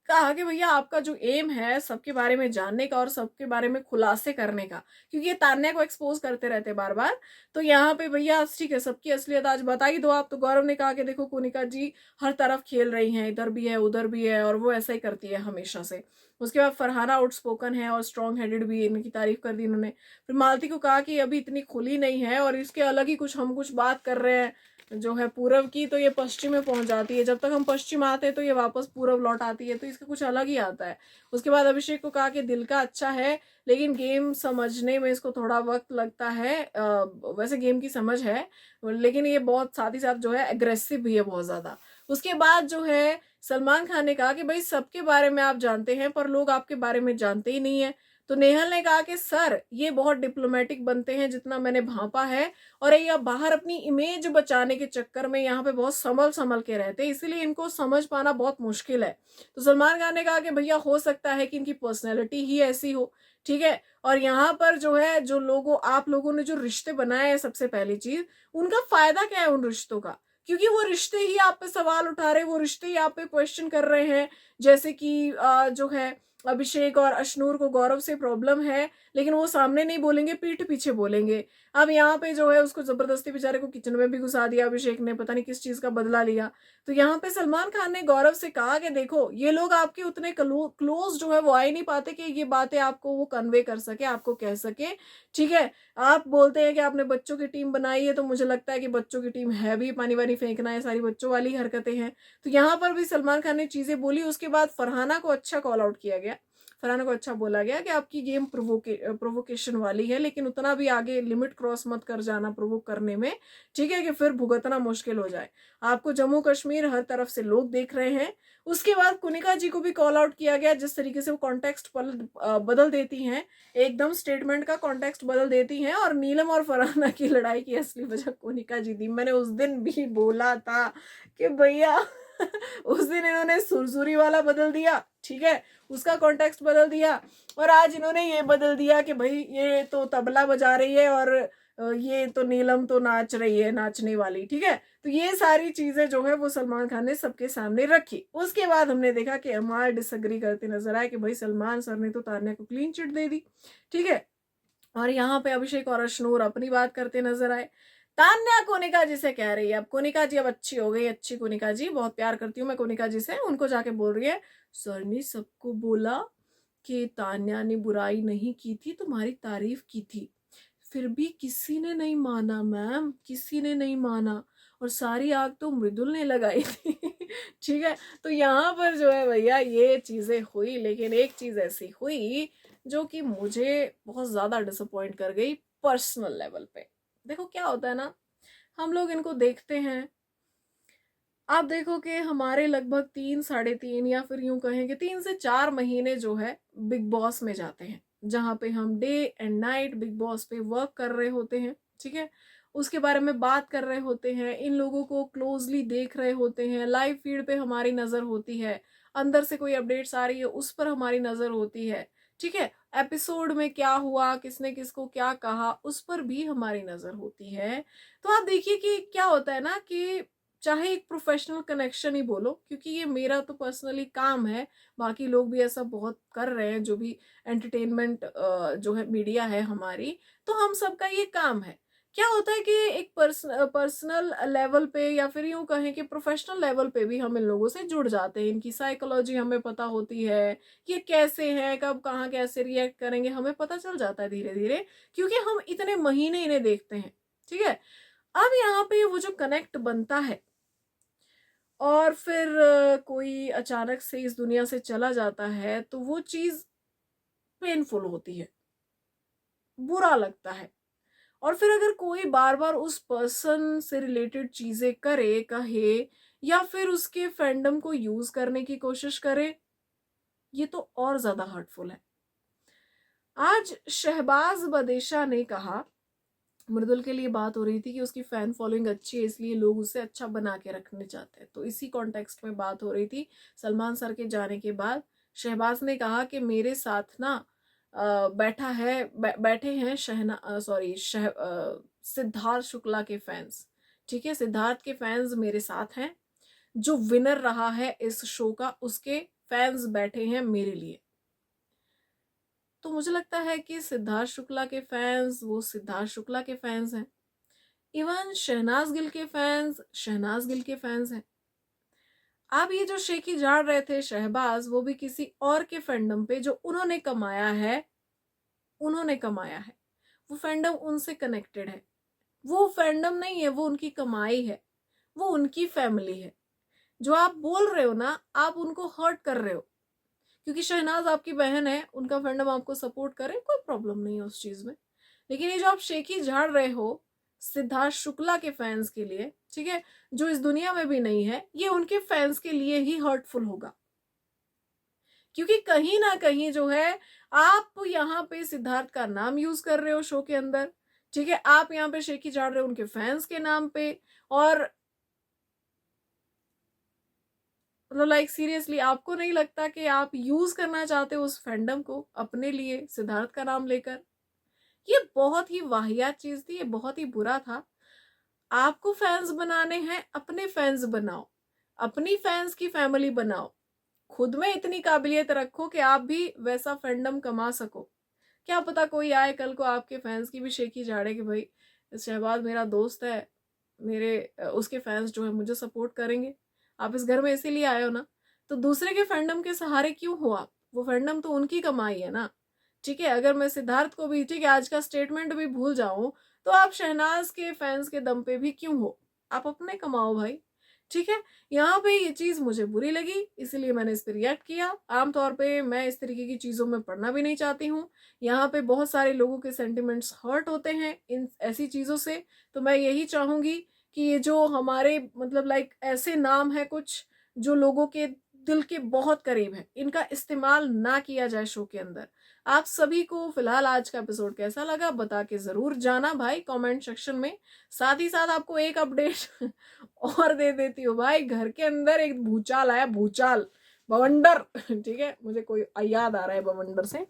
कहा कि भैया आपका जो एम है सबके बारे में जानने का और सबके बारे में खुलासे करने का, क्योंकि ये तान्या को एक्सपोज करते रहते बार बार, तो यहाँ पे भैया ठीक है सबकी असलियत आज बता ही दो आप। तो गौरव ने कहा कि देखो कोनिका जी हर तरफ खेल रही हैं, इधर भी है उधर भी है, और वो ऐसा ही करती है हमेशा से। उसके बाद फरहाना आउटस्पोकन है और स्ट्रॉन्ग हेडेड भी, इनकी तारीफ कर दी इन्होंने। फिर मालती को कहा कि अभी इतनी खुली नहीं है, और इसके अलग ही कुछ हम कुछ बात कर रहे हैं जो है पूरब की, तो ये पश्चिम में पहुंच जाती है, जब तक हम पश्चिम आते हैं तो ये वापस पूरब लौट आती है, तो इसका कुछ अलग ही आता है। उसके बाद अभिषेक को कहा कि दिल का अच्छा है, लेकिन गेम समझने में इसको थोड़ा वक्त लगता है, वैसे गेम की समझ है, लेकिन ये बहुत साथ ही साथ जो है एग्रेसिव भी है बहुत ज्यादा। उसके बाद जो है सलमान खान ने कहा कि भाई सबके बारे में आप जानते हैं पर लोग आपके बारे में जानते ही नहीं है। तो नेहल ने कहा कि सर ये बहुत डिप्लोमेटिक बनते हैं जितना मैंने भांपा है, और ये बाहर अपनी इमेज बचाने के चक्कर में यहाँ पे बहुत संभल संभल के रहते हैं, इसीलिए इनको समझ पाना बहुत मुश्किल है। तो सलमान खान ने कहा कि भैया हो सकता है कि इनकी पर्सनैलिटी ही ऐसी हो, ठीक है। और यहाँ पर जो है जो लोगों आप लोगों ने जो रिश्ते बनाए हैं, सबसे पहली चीज उनका फायदा क्या है उन रिश्तों का, क्योंकि वो रिश्ते ही आप पे सवाल उठा रहे, वो रिश्ते ही आप पे क्वेश्चन कर रहे हैं। जैसे कि जो है अभिषेक और अशनूर को गौरव से प्रॉब्लम है, लेकिन वो सामने नहीं बोलेंगे, पीठ पीछे बोलेंगे। अब यहाँ पे जो है उसको जबरदस्ती बेचारे को किचन में भी घुसा दिया अभिषेक ने, पता नहीं किस चीज का बदला लिया। तो यहाँ पे सलमान खान ने गौरव से कहा कि देखो ये लोग आपके उतने क्लोज जो है वो आ ही नहीं पाते कि ये बातें आपको वो कन्वे कर सके, आपको कह सके, ठीक है। आप बोलते हैं कि आपने बच्चों की टीम बनाई है, तो मुझे लगता है कि बच्चों की टीम है भी, पानी वानी फेंकना है, सारी बच्चों वाली हरकतें हैं। तो यहाँ पर भी सलमान खान ने चीजें बोली। उसके बाद फरहाना को अच्छा कॉल आउट किया गया, फरहाना को अच्छा बोला गया कि आपकी गेम प्रोवोकेशन वाली है, लेकिन उतना भी आगे लिमिट क्रॉस मत कर जाना प्रोवोक करने में, ठीक है, कि फिर भुगतना मुश्किल हो जाए। आपको जम्मू कश्मीर हर तरफ से लोग देख रहे हैं। उसके बाद कुनिका जी को भी कॉल आउट किया गया, जिस तरीके से वो कॉन्टेक्स्ट बदल देती हैं, एकदम स्टेटमेंट का कॉन्टेक्स्ट बदल देती हैं, और नीलम और फरहाना की लड़ाई की असली वजह कुनिका जी थी। मैंने उस दिन भी बोला था कि भैया उस दिन इन्होंने सुरसुरी वाला बदल दिया, ठीक है, उसका कॉन्टेक्स्ट बदल दिया, और आज इन्होंने ये बदल दिया कि भाई ये तो तबला बजा रही है और ये तो नीलम तो नाच रही है, नाचने वाली, ठीक है। तो ये सारी चीजें जो है वो सलमान खान ने सबके सामने रखी। उसके बाद हमने देखा कि अमाल डिसएग्री करते नजर आए कि भाई सलमान सर ने तो तान्या को क्लीन चिट दे दी, ठीक है। और यहाँ पे अभिषेक और अशनूर अपनी बात करते नजर आए। तान्या कोनिका जी से कह रही है, अब कोनिका जी अब अच्छी हो गई, अच्छी कोनिका जी, बहुत प्यार करती हूँ मैं कोनिका जी से, उनको जाके बोल रही है सर ने सबको बोला कि तान्या ने बुराई नहीं की थी, तुम्हारी तारीफ की थी, फिर भी किसी ने नहीं माना मैम, किसी ने नहीं माना, और सारी आग तो मृदुल ने लगाई थी। ठीक है, तो यहाँ पर जो है भैया ये चीजें हुई, लेकिन एक चीज ऐसी हुई जो कि मुझे बहुत ज्यादा डिसअपॉइंट कर गई पर्सनल लेवल पे। देखो क्या होता है ना, हम लोग इनको देखते हैं, आप देखो कि हमारे लगभग 3 साढ़े 3 या फिर यूं कहें कि 3 से 4 महीने जो है बिग बॉस में जाते हैं, जहां पे हम day and night big boss पे वर्क कर रहे होते हैं, ठीक है, उसके बारे में बात कर रहे होते हैं, इन लोगों को क्लोजली देख रहे होते हैं, लाइव फीड पे हमारी नजर होती है, अंदर से कोई अपडेट्स आ रही है उस पर हमारी नजर होती है, ठीक है, एपिसोड में क्या हुआ, किसने किसको क्या कहा, उस पर भी हमारी नजर होती है। तो आप देखिए कि क्या होता है ना कि चाहे एक प्रोफेशनल कनेक्शन ही बोलो, क्योंकि ये मेरा तो पर्सनली काम है, बाकी लोग भी ऐसा बहुत कर रहे हैं, जो भी एंटरटेनमेंट जो है मीडिया है हमारी, तो हम सबका ये काम है। क्या होता है कि एक पर्सनल लेवल पे या फिर यूं कहें कि प्रोफेशनल लेवल पे भी हम इन लोगों से जुड़ जाते हैं, इनकी साइकोलॉजी हमें पता होती है, ये कैसे हैं, कब कहाँ कैसे रिएक्ट करेंगे, हमें पता चल जाता है धीरे धीरे, क्योंकि हम इतने महीने इन्हें देखते हैं, ठीक है। अब यहाँ पे वो जो कनेक्ट बनता है और फिर कोई अचानक से इस दुनिया से चला जाता है, तो वो चीज पेनफुल होती है, बुरा लगता है। और फिर अगर कोई बार बार उस पर्सन से रिलेटेड चीजें करे, कहे, या फिर उसके फैंडम को यूज करने की कोशिश करे, ये तो और ज्यादा हर्टफुल है। आज शहबाज बदेशा ने कहा, मृदुल के लिए बात हो रही थी कि उसकी फैन फॉलोइंग अच्छी है इसलिए लोग उसे अच्छा बना के रखने चाहते हैं, तो इसी कॉन्टेक्स्ट में बात हो रही थी। सलमान सर के जाने के बाद शहबाज ने कहा कि मेरे साथ ना बैठे हैं सिद्धार्थ शुक्ला के फैंस, ठीक है, सिद्धार्थ के फैंस मेरे साथ हैं, जो विनर रहा है इस शो का उसके फैंस बैठे हैं मेरे लिए। तो मुझे लगता है कि सिद्धार्थ शुक्ला के फैंस वो सिद्धार्थ शुक्ला के फैंस हैं, इवन शहनाज गिल के फैंस शहनाज गिल के फैंस हैं। आप ये जो शेखी झाड़ रहे थे शहबाज, वो भी किसी और के फैंडम पे जो उन्होंने कमाया है, वो फैंडम उनसे कनेक्टेड है, वो फैंडम नहीं है, वो उनकी कमाई है, वो उनकी फैमिली है। जो आप बोल रहे हो ना, आप उनको हर्ट कर रहे हो, क्योंकि शहनाज आपकी बहन है, उनका फैंडम आपको सपोर्ट करे, कोई प्रॉब्लम नहीं है उस चीज में। लेकिन ये जो आप शेखी झाड़ रहे हो सिद्धार्थ शुक्ला के फैंस के लिए, ठीक है, जो इस दुनिया में भी नहीं है, ये उनके फैंस के लिए ही हर्टफुल होगा, क्योंकि कहीं ना कहीं जो है आप यहाँ पे सिद्धार्थ का नाम यूज कर रहे हो शो के अंदर, ठीक है, आप यहाँ पे शेखी झाड़ रहे हो उनके फैंस के नाम पे, और मतलब लाइक सीरियसली आपको नहीं लगता कि आप यूज करना चाहते हो उस फैंडम को अपने लिए सिद्धार्थ का नाम लेकर? ये बहुत ही वाहियात चीज थी, ये बहुत ही बुरा था। आपको फैंस बनाने हैं, अपने फैंस बनाओ, अपनी फैंस की फैमिली बनाओ, खुद में इतनी काबिलियत रखो कि आप भी वैसा फैंडम कमा सको। क्या पता कोई आए कल को आपके फैंस की भी शेखी झाड़े कि भाई शहबाज मेरा दोस्त है, मेरे उसके फैंस जो है मुझे सपोर्ट करेंगे, आप इस घर में इसीलिए आए हो ना, तो दूसरे के फैंडम के सहारे क्यों हो आप? वो फैंडम तो उनकी कमाई है ना, ठीक है। अगर मैं सिद्धार्थ को भी, ठीक है, आज का स्टेटमेंट भी भूल जाऊं, तो आप शहनाज के फैंस के दम पे भी क्यों हो? आप अपने कमाओ भाई, ठीक है। यहाँ पे ये चीज मुझे बुरी लगी, इसलिए मैंने इस पर रिएक्ट किया। आमतौर पे मैं इस तरीके की चीजों में पढ़ना भी नहीं चाहती हूँ, यहाँ पे बहुत सारे लोगों के सेंटिमेंट्स हर्ट होते हैं इन ऐसी चीजों से। तो मैं यही चाहूंगी कि ये जो हमारे मतलब लाइक ऐसे नाम है कुछ जो लोगों के दिल के बहुत करीब है, इनका इस्तेमाल ना किया जाए शो के अंदर। आप सभी को फिलहाल आज का एपिसोड कैसा लगा बता के जरूर जाना भाई कमेंट सेक्शन में। साथ ही साथ आपको एक अपडेट और दे देती हूँ भाई, घर के अंदर एक भूचाल आया, भूचाल, बवंडर। ठीक है, मुझे कोई याद आ रहा है बवंडर से।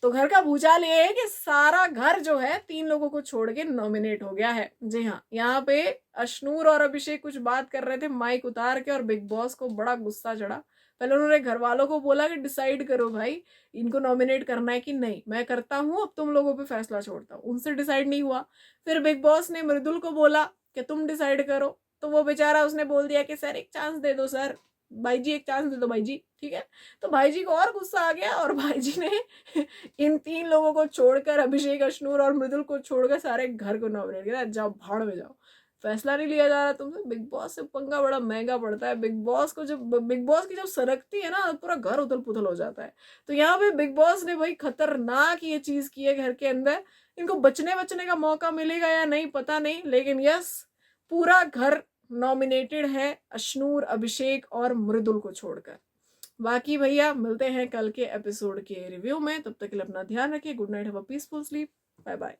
तो घर का भूचाल ये है कि सारा घर जो है 3 लोगों को छोड़ के नॉमिनेट हो गया है। जी हाँ, यहाँ पे अशनूर और अभिषेक कुछ बात कर रहे थे माइक उतार के और बिग बॉस को बड़ा गुस्सा चढ़ा। पहले उन्होंने घर वालों को बोला कि डिसाइड करो भाई इनको नॉमिनेट करना है कि नहीं, मैं करता हूँ, अब तुम लोगों पे फैसला छोड़ता हूँ। उनसे डिसाइड नहीं हुआ। फिर बिग बॉस ने मृदुल को बोला कि तुम डिसाइड करो, तो वो बेचारा उसने बोल दिया कि सर एक चांस दे दो, सर भाई जी एक चांस दे दो भाई जी। ठीक है, तो भाई जी को और गुस्सा आ गया और भाई जी ने इन 3 लोगों को छोड़कर, अभिषेक, अशनूर और मृदुल को छोड़कर सारे घर को नॉमिनेट किया। जाओ भाड़ में जाओ, फैसला नहीं लिया जा रहा तुमसे। बिग बॉस से पंगा बड़ा महंगा पड़ता है। बिग बॉस को जब बिग बॉस की जब सरकती है ना, पूरा घर उथल पुथल हो जाता है। तो यहाँ पे बिग बॉस ने भाई खतरनाक ये चीज की है घर के अंदर। इनको बचने बचने का मौका मिलेगा या नहीं पता नहीं, लेकिन यस, पूरा घर नॉमिनेटेड है अशनूर, अभिषेक और मृदुल को छोड़कर। बाकी भैया मिलते हैं कल के एपिसोड के रिव्यू में, तब तक के लिए अपना ध्यान रखिए। Good night, have a peaceful sleep, bye bye.